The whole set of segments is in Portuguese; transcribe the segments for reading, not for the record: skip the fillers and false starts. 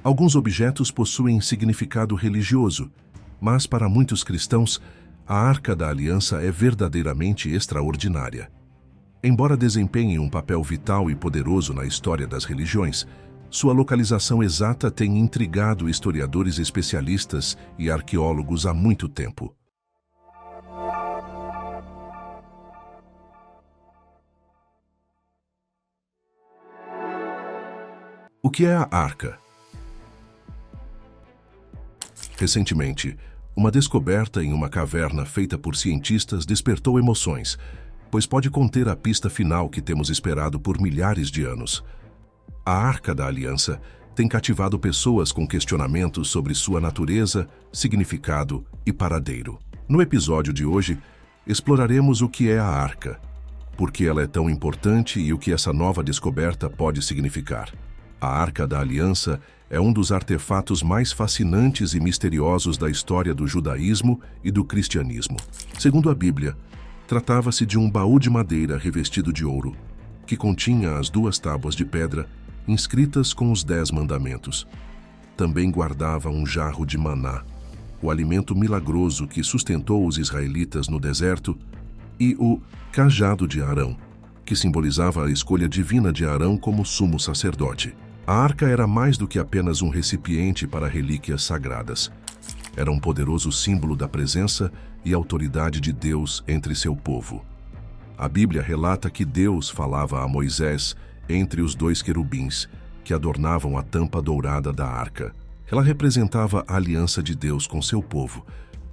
Alguns objetos possuem significado religioso, mas para muitos cristãos, a Arca da Aliança é verdadeiramente extraordinária. Embora desempenhe um papel vital e poderoso na história das religiões, sua localização exata tem intrigado historiadores especialistas e arqueólogos há muito tempo. O que é a Arca? Recentemente, uma descoberta em uma caverna feita por cientistas despertou emoções, pois pode conter a pista final que temos esperado por milhares de anos. A Arca da Aliança tem cativado pessoas com questionamentos sobre sua natureza, significado e paradeiro. No episódio de hoje, exploraremos o que é a Arca, por que ela é tão importante e o que essa nova descoberta pode significar. A Arca da Aliança é um dos artefatos mais fascinantes e misteriosos da história do judaísmo e do cristianismo. Segundo a Bíblia, tratava-se de um baú de madeira revestido de ouro, que continha as 2 tábuas de pedra inscritas com os 10 mandamentos. Também guardava um jarro de maná, o alimento milagroso que sustentou os israelitas no deserto, e o cajado de Arão, que simbolizava a escolha divina de Arão como sumo sacerdote. A arca era mais do que apenas um recipiente para relíquias sagradas. Era um poderoso símbolo da presença e autoridade de Deus entre seu povo. A Bíblia relata que Deus falava a Moisés entre os 2 querubins que adornavam a tampa dourada da arca. Ela representava a aliança de Deus com seu povo,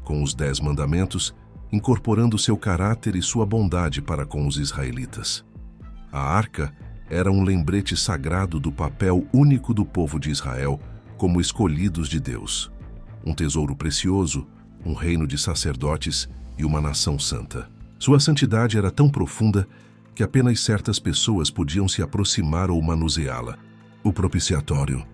com os 10 mandamentos, incorporando seu caráter e sua bondade para com os israelitas. A arca era um lembrete sagrado do papel único do povo de Israel como escolhidos de Deus. Um tesouro precioso, um reino de sacerdotes e uma nação santa. Sua santidade era tão profunda que apenas certas pessoas podiam se aproximar ou manuseá-la. O propiciatório.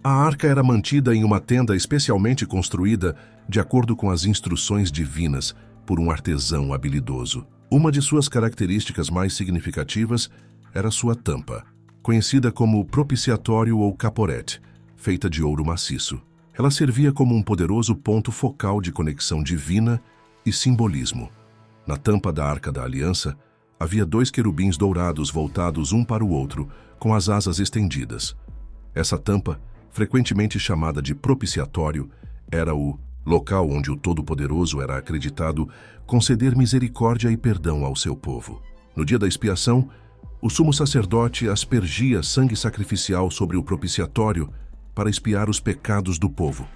A arca era mantida em uma tenda especialmente construída de acordo com as instruções divinas por um artesão habilidoso. Uma de suas características mais significativas era sua tampa, conhecida como propiciatório ou caporete, feita de ouro maciço. Ela servia como um poderoso ponto focal de conexão divina e simbolismo. Na tampa da Arca da Aliança, havia 2 querubins dourados voltados um para o outro, com as asas estendidas. Essa tampa, frequentemente chamada de propiciatório, era o local onde o Todo-Poderoso era acreditado conceder misericórdia e perdão ao seu povo. No dia da expiação, o sumo sacerdote aspergia sangue sacrificial sobre o propiciatório para expiar os pecados do povo.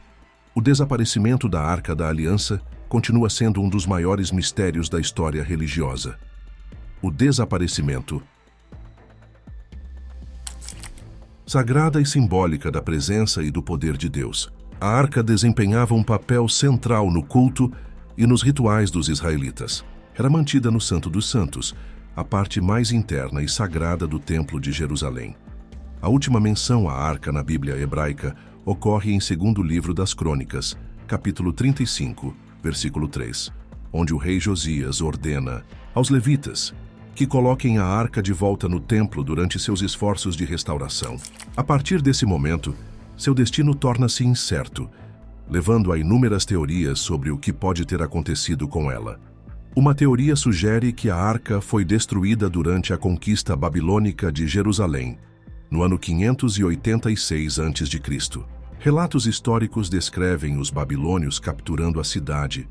O desaparecimento da Arca da Aliança continua sendo um dos maiores mistérios da história religiosa. O desaparecimento sagrada e simbólica da presença e do poder de Deus. A arca desempenhava um papel central no culto e nos rituais dos israelitas. Era mantida no Santo dos Santos, a parte mais interna e sagrada do Templo de Jerusalém. A última menção à arca na Bíblia hebraica ocorre em 2º livro das Crônicas, capítulo 35, versículo 3, onde o rei Josias ordena aos levitas que coloquem a arca de volta no templo durante seus esforços de restauração. A partir desse momento, seu destino torna-se incerto, levando a inúmeras teorias sobre o que pode ter acontecido com ela. Uma teoria sugere que a arca foi destruída durante a conquista babilônica de Jerusalém, no ano 586 a.C. Relatos históricos descrevem os babilônios capturando a cidade,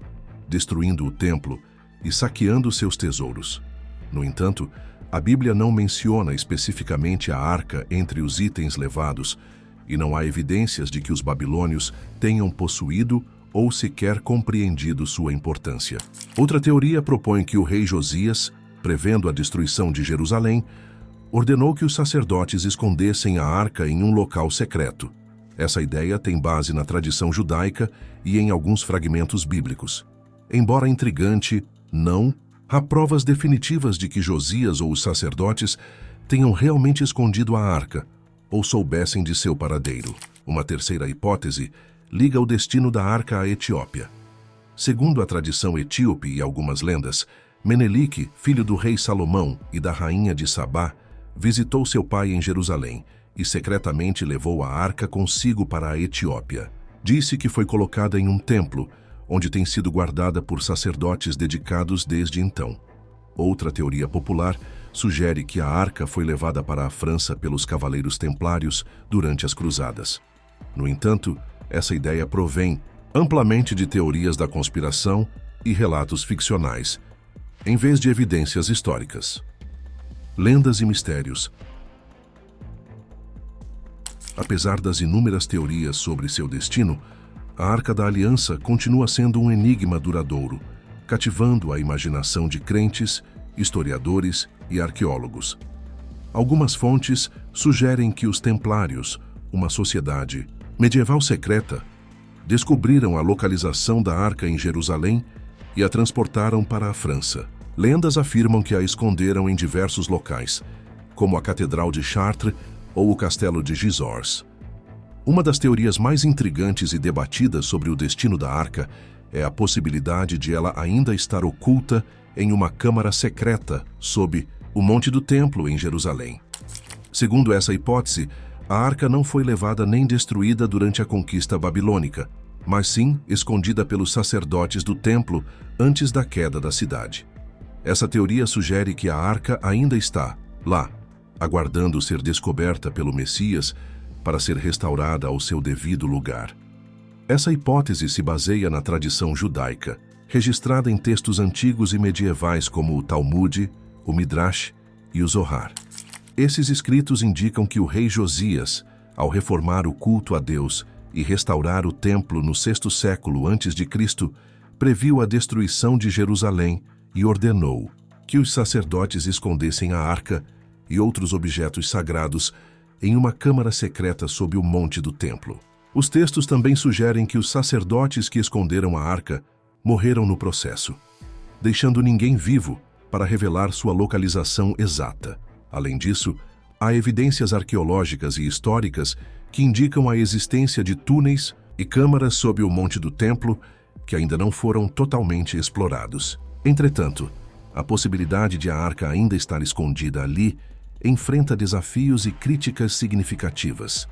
destruindo o templo e saqueando seus tesouros. No entanto, a Bíblia não menciona especificamente a arca entre os itens levados, e não há evidências de que os babilônios tenham possuído ou sequer compreendido sua importância. Outra teoria propõe que o rei Josias, prevendo a destruição de Jerusalém, ordenou que os sacerdotes escondessem a arca em um local secreto. Essa ideia tem base na tradição judaica e em alguns fragmentos bíblicos. Embora intrigante, não há provas definitivas de que Josias ou os sacerdotes tenham realmente escondido a arca ou soubessem de seu paradeiro. Uma terceira hipótese liga o destino da arca à Etiópia. Segundo a tradição etíope e algumas lendas, Menelik, filho do rei Salomão e da rainha de Sabá, visitou seu pai em Jerusalém e secretamente levou a arca consigo para a Etiópia. Disse que foi colocada em um templo, onde tem sido guardada por sacerdotes dedicados desde então. Outra teoria popular sugere que a arca foi levada para a França pelos cavaleiros templários durante as cruzadas. No entanto, essa ideia provém amplamente de teorias da conspiração e relatos ficcionais, em vez de evidências históricas. Lendas e mistérios. Apesar das inúmeras teorias sobre seu destino, a Arca da Aliança continua sendo um enigma duradouro, cativando a imaginação de crentes, historiadores e arqueólogos. Algumas fontes sugerem que os Templários, uma sociedade medieval secreta, descobriram a localização da arca em Jerusalém e a transportaram para a França. Lendas afirmam que a esconderam em diversos locais, como a Catedral de Chartres ou o Castelo de Gisors. Uma das teorias mais intrigantes e debatidas sobre o destino da arca é a possibilidade de ela ainda estar oculta em uma câmara secreta sob o Monte do Templo em Jerusalém. Segundo essa hipótese, a arca não foi levada nem destruída durante a conquista babilônica, mas sim escondida pelos sacerdotes do templo antes da queda da cidade. Essa teoria sugere que a arca ainda está lá, aguardando ser descoberta pelo Messias para ser restaurada ao seu devido lugar. Essa hipótese se baseia na tradição judaica, registrada em textos antigos e medievais como o Talmud, o Midrash e o Zohar. Esses escritos indicam que o rei Josias, ao reformar o culto a Deus e restaurar o templo no 6º século a.C., previu a destruição de Jerusalém e ordenou que os sacerdotes escondessem a arca e outros objetos sagrados em uma câmara secreta sob o monte do templo. Os textos também sugerem que os sacerdotes que esconderam a arca morreram no processo, deixando ninguém vivo para revelar sua localização exata. Além disso, há evidências arqueológicas e históricas que indicam a existência de túneis e câmaras sob o monte do templo que ainda não foram totalmente explorados. Entretanto, a possibilidade de a arca ainda estar escondida ali enfrenta desafios e críticas significativas.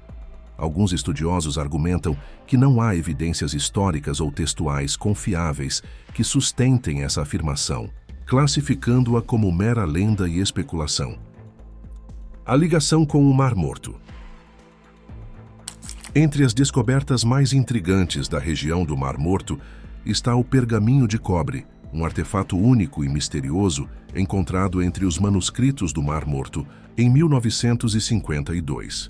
Alguns estudiosos argumentam que não há evidências históricas ou textuais confiáveis que sustentem essa afirmação, classificando-a como mera lenda e especulação. A ligação com o Mar Morto. Entre as descobertas mais intrigantes da região do Mar Morto está o pergaminho de cobre, um artefato único e misterioso encontrado entre os manuscritos do Mar Morto em 1952.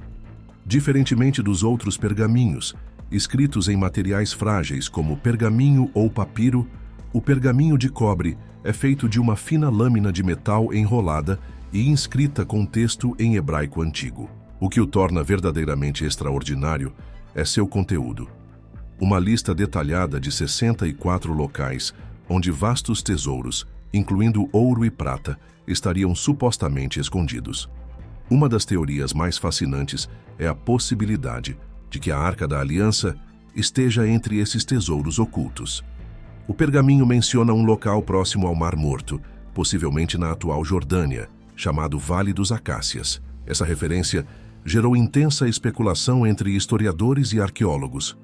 Diferentemente dos outros pergaminhos, escritos em materiais frágeis como pergaminho ou papiro, o pergaminho de cobre é feito de uma fina lâmina de metal enrolada e inscrita com texto em hebraico antigo. O que o torna verdadeiramente extraordinário é seu conteúdo. Uma lista detalhada de 64 locais onde vastos tesouros, incluindo ouro e prata, estariam supostamente escondidos. Uma das teorias mais fascinantes é a possibilidade de que a Arca da Aliança esteja entre esses tesouros ocultos. O pergaminho menciona um local próximo ao Mar Morto, possivelmente na atual Jordânia, chamado Vale dos Acácias. Essa referência gerou intensa especulação entre historiadores e arqueólogos.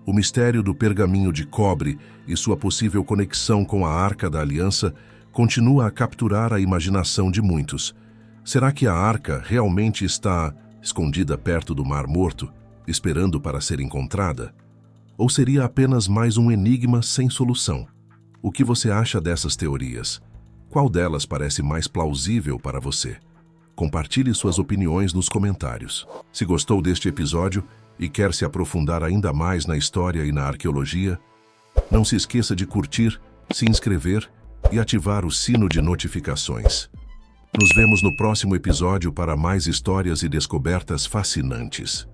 O mistério do pergaminho de cobre e sua possível conexão com a Arca da Aliança continua a capturar a imaginação de muitos. Será que a arca realmente está escondida perto do Mar Morto, esperando para ser encontrada? Ou seria apenas mais um enigma sem solução? O que você acha dessas teorias? Qual delas parece mais plausível para você? Compartilhe suas opiniões nos comentários. Se gostou deste episódio e quer se aprofundar ainda mais na história e na arqueologia, não se esqueça de curtir, se inscrever e ativar o sino de notificações. Nos vemos no próximo episódio para mais histórias e descobertas fascinantes.